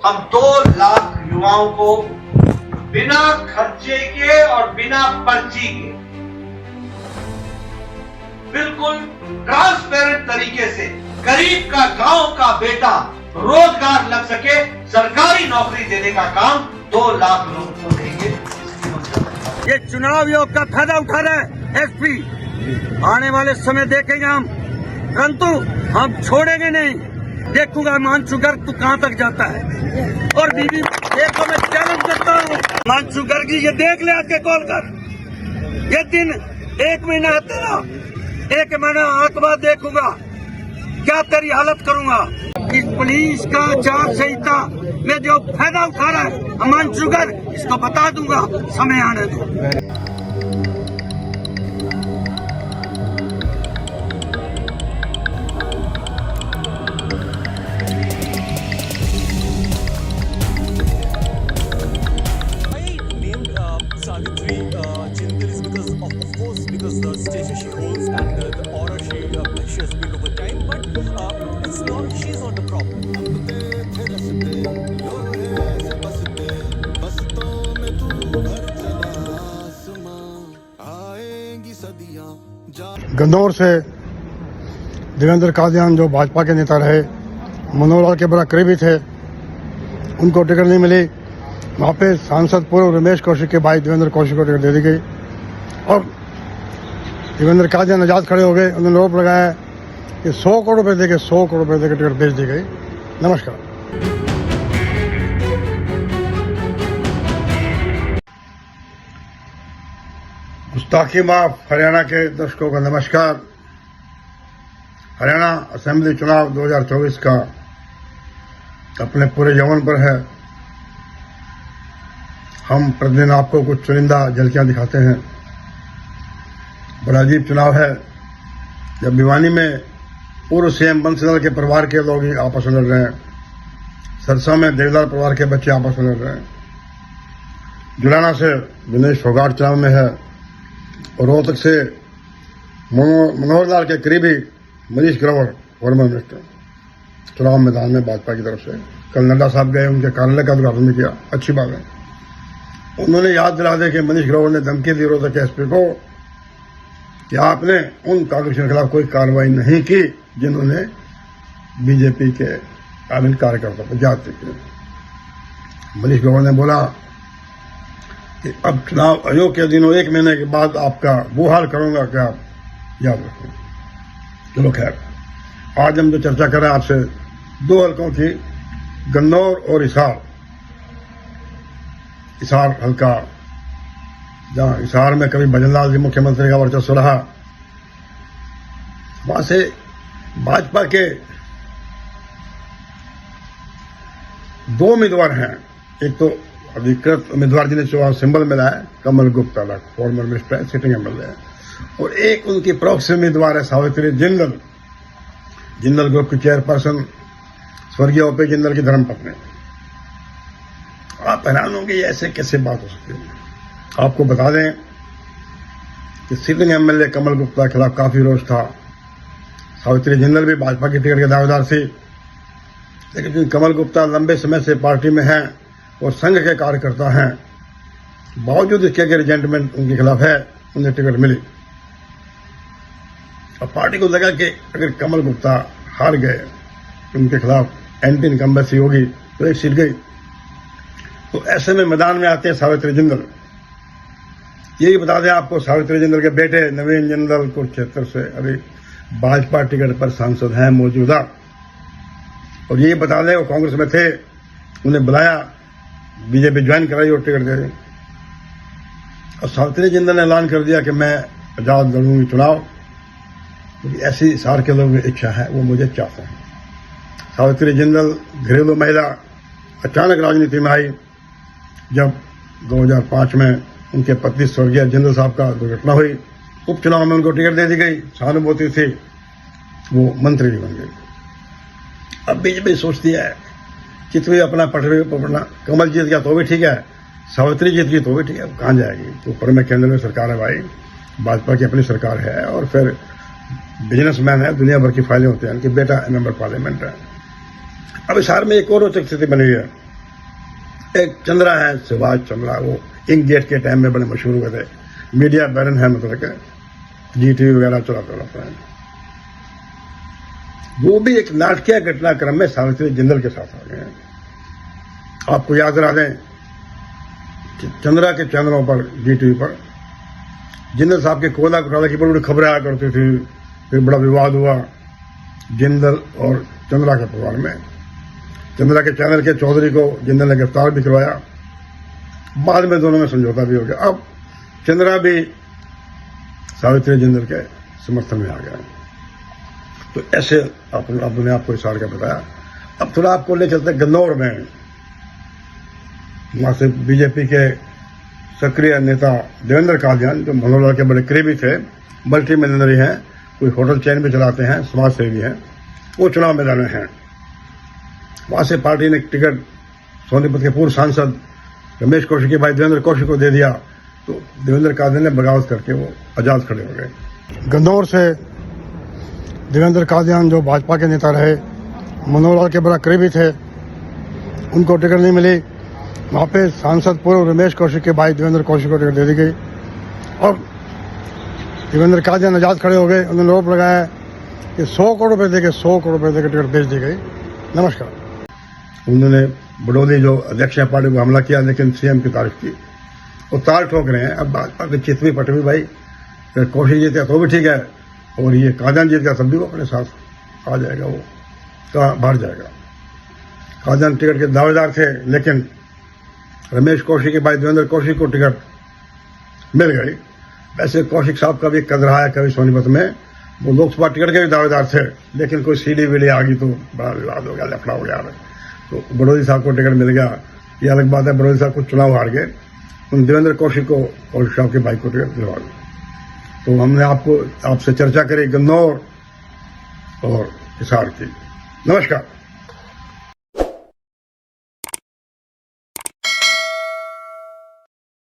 हम 2 लाख युवाओं को बिना खर्चे के और बिना पर्ची के बिल्कुल ट्रांसपेरेंट तरीके से गरीब का गांव का बेटा रोजगार लग सके सरकारी नौकरी देने का काम 2 लाख लोगों को देंगे। ये चुनाव योग का फायदा उठा रहे हैं एसपी। आने वाले समय देखेंगे हम, परंतु हम छोड़ेंगे नहीं। देखूंगा मानसू गर्ग तू कहां तक जाता है। और बीबी देखो, मैं चैलेंज करता हूँ मानसू गर्ग जी, ये देख ले आके कॉल कर। ये दिन 1 महीना है तेरा, 1 महीना आके बाद देखूंगा क्या तेरी हालत करूंगा। इस पुलिस का आचार संहिता में जो फायदा उठा रहा है हिमांशु गर्ग, इसको बता दूंगा, समय आने दो। Jindal is because of course because the stature she holds and the aura she has built over time, but it's not, she's not the problem. गंदौर से देवेंद्र कादियान जो भाजपा के नेता रहे, मनोहर लाल के बड़ा करीबी थे, उनको टिकट नहीं मिली। वहाँ पे सांसद पूर्व रमेश कौशिक के भाई देवेंद्र कौशिक को टिकट दे दी गई और देवेंद्र कादियान आजाद खड़े हो गए। उन्होंने रोप लगाया कि 100 करोड़ रुपए देके 100 करोड़ रुपए देकर टिकट बेच दी गई। नमस्कार। गुस्ताखी माफ। हरियाणा के दर्शकों का नमस्कार। हरियाणा असेंबली चुनाव 2024 का अपने पूरे यौवन पर है। हम प्रतिदिन आपको कुछ चुनिंदा झलकियां दिखाते हैं। बड़ा अजीब चुनाव है जब भिवानी में पूर्व सीएम बंसीलाल के परिवार के लोग ही आपस में लड़ रहे हैं, सरसा में देवदार परिवार के बच्चे आपस में लड़ रहे हैं, जुलाना से दिनेश फोगाट चुनाव में है और रोहतक से मनोहर लाल के करीबी मनीष ग्रोवर फॉर्मर मिनिस्टर चुनाव मैदान में भाजपा की तरफ से। कल नड्डा साहब गए, उनके कार्यालय का उद्घाटन भी किया, अच्छी बात है। उन्होंने याद दिला दे कि मनीष ग्रोवर ने धमकी दी रोहतक के एसपी को कि आपने उन कांग्रेसियों के खिलाफ कोई कार्रवाई नहीं की जिन्होंने बीजेपी के काबिल कार्यकर्ता पर जाते किए। मनीष ग्रोवर ने बोला कि अब चुनाव आयोग के दिनों 1 महीने के बाद आपका वो हाल करूंगा कि आप याद रखें। चलो खैर, आज हम जो चर्चा कर रहे हैं आपसे 2 हल्कों की, गन्नौर और हिसार हल्का, जहां हिसार में कभी भजनलाल जी मुख्यमंत्री का वर्चस्व रहा, वहां से भाजपा के 2 उम्मीदवार हैं। एक तो अधिकृत उम्मीदवार जिन्हें चुनाव सिंबल मिला है, Kamal Gupta, former minister, sitting MLA है, और एक उनकी प्रॉक्सी उम्मीदवार है सावित्री जिंदल, जिंदल ग्रुप की चेयरपर्सन, स्वर्गीय ओपी जिंदल की धर्मपत्नी। आप हैरान होंगे ये ऐसे कैसे बात हो सकती है। आपको बता दें कि सिटिंग एमएलए कमल गुप्ता के खिलाफ काफी रोष था। सावित्री जिंदल भी भाजपा की टिकट के दावेदार थी, लेकिन क्योंकि कमल गुप्ता लंबे समय से पार्टी में हैं और संघ के कार्यकर्ता हैं, बावजूद इसके कि रिजेंटमेंट उनके खिलाफ है, उन्हें टिकट मिली। और पार्टी को लगा कि अगर कमल गुप्ता हार गए, उनके खिलाफ एंटी इनकम्बेंसी होगी तो एक सीट गई। तो ऐसे में मैदान में आते हैं सावित्री जिंदल। यही बता दें आपको, सावित्री जिंदल के बेटे नवीन जिंदल कुरुक्षेत्र से अभी भाजपा टिकट पर सांसद हैं मौजूदा। और यही बता दें वो कांग्रेस में थे, उन्हें बुलाया, बीजेपी ज्वाइन कराई और टिकट दे दी। और सावित्री जिंदल ने ऐलान कर दिया कि मैं आजाद लड़ूंगी चुनाव, क्योंकि ऐसी हिसार के लोगों की इच्छा है, वो मुझे चाहते हैं। सावित्री जिंदल घरेलू महिला, अचानक राजनीति में आई जब 2005 में उनके पति स्वर्गीय जिंदल साहब का दुर्घटना हुई। उपचुनाव में उनको टिकट दे दी गई, सहानुभूति थी, वो मंत्री भी बन गई। अब बीजेपी सोचती है कि तो अपना पटरी पकड़ना, कमल जीत गया तो भी ठीक है, सावित्री जीत गई तो भी ठीक है, कहाँ जाएगी। तो ऊपर में केंद्र में सरकार है भाई, भाजपा की अपनी सरकार है, और फिर बिजनेसमैन है, दुनिया भर की फाइलें होती हैं, उनके बेटा मेंबर पार्लियामेंट है। अब हिसार में एक और रोचक स्थिति बनी हुई है। एक चंद्रा है, सुभाष चंद्रा, वो इंक गेट के टाइम में बड़े मशहूर हुए थे, मीडिया बैरन है, मतलब के GTV वगैरह चलाता है। वो भी एक नाटकीय घटनाक्रम में सावित्री जिंदल के साथ आ गए हैं। आपको याद करा दें, चंद्रा के चैनलों पर GTV पर जिंदल साहब के कोयला घोटाले की बड़ी खबरें आया करती थी, फिर बड़ा विवाद हुआ जिंदल और चंद्रा के परिवार में। चंद्रा के चैनल के चौधरी को जिंदल ने गिरफ्तार भी करवाया, बाद में दोनों में समझौता भी हो गया। अब चंद्रा भी सावित्री जिंदल के समर्थन में आ गया। तो ऐसे अपने आपको इशार का बताया। अब थोड़ा आपको ले चलते गन्नौर में, वहां से बीजेपी के सक्रिय नेता देवेंद्र कादियान, जो मनोहर लाल के बड़े करीबी थे, मल्टी मिलियनरी हैं, कोई होटल चेन भी चलाते हैं, समाज सेवी हैं, वो चुनाव मैदान में हैं। वहां से पार्टी ने टिकट सोनीपत के पूर्व सांसद रमेश कौशिक के भाई देवेंद्र कौशिक को दे दिया, तो देवेंद्र कादियान ने बगावत करके वो आजाद खड़े हो गए। गन्नौर से देवेंद्र कादियान, जो भाजपा के नेता रहे, मनोहर लाल के बड़ा करीबी थे, उनको टिकट नहीं मिली। वहां पे सांसद पूर्व रमेश कौशिक के भाई देवेंद्र कौशिक को टिकट दे दी गई और देवेंद्र कादियान आजाद खड़े हो गए। उन्होंने आरोप लगाया कि 100 करोड़ रुपए देके 100 करोड़ रुपए देकर टिकट बेच दी गई। नमस्कार। उन्होंने बड़ौदी जो अध्यक्ष है पार्टी को हमला किया, लेकिन CM की तारीफ की, वो ताल ठोक रहे हैं। अब भाजपा के चितवी पटवी भाई, कौशिक जीत गया तो भी ठीक है, और ये कादियान जीत गया तब भी वो अपने साथ आ जाएगा, वो कहाँ बाहर जाएगा। कादियान टिकट के दावेदार थे, लेकिन रमेश कौशिक के भाई देवेंद्र कौशिक को टिकट मिल गई। वैसे कौशिक साहब का भी कद रहा है कभी सोनीपत में, वो लोकसभा टिकट के भी दावेदार थे, लेकिन कोई सीढ़ी वीढ़ी आ गई तो बड़ा विवाद हो गया, लफड़ा हो गया। तो बड़ौदी साहब को टिकट मिल गया, ये अलग बात है। बड़ौदी साहब कुछ चुनाव हार गए, उन देवेंद्र कौशिक को, कौशिक साहब के भाई को टिकट दिलवा दी। तो हमने आपसे चर्चा करी गन्नौर और हिसार की। नमस्कार।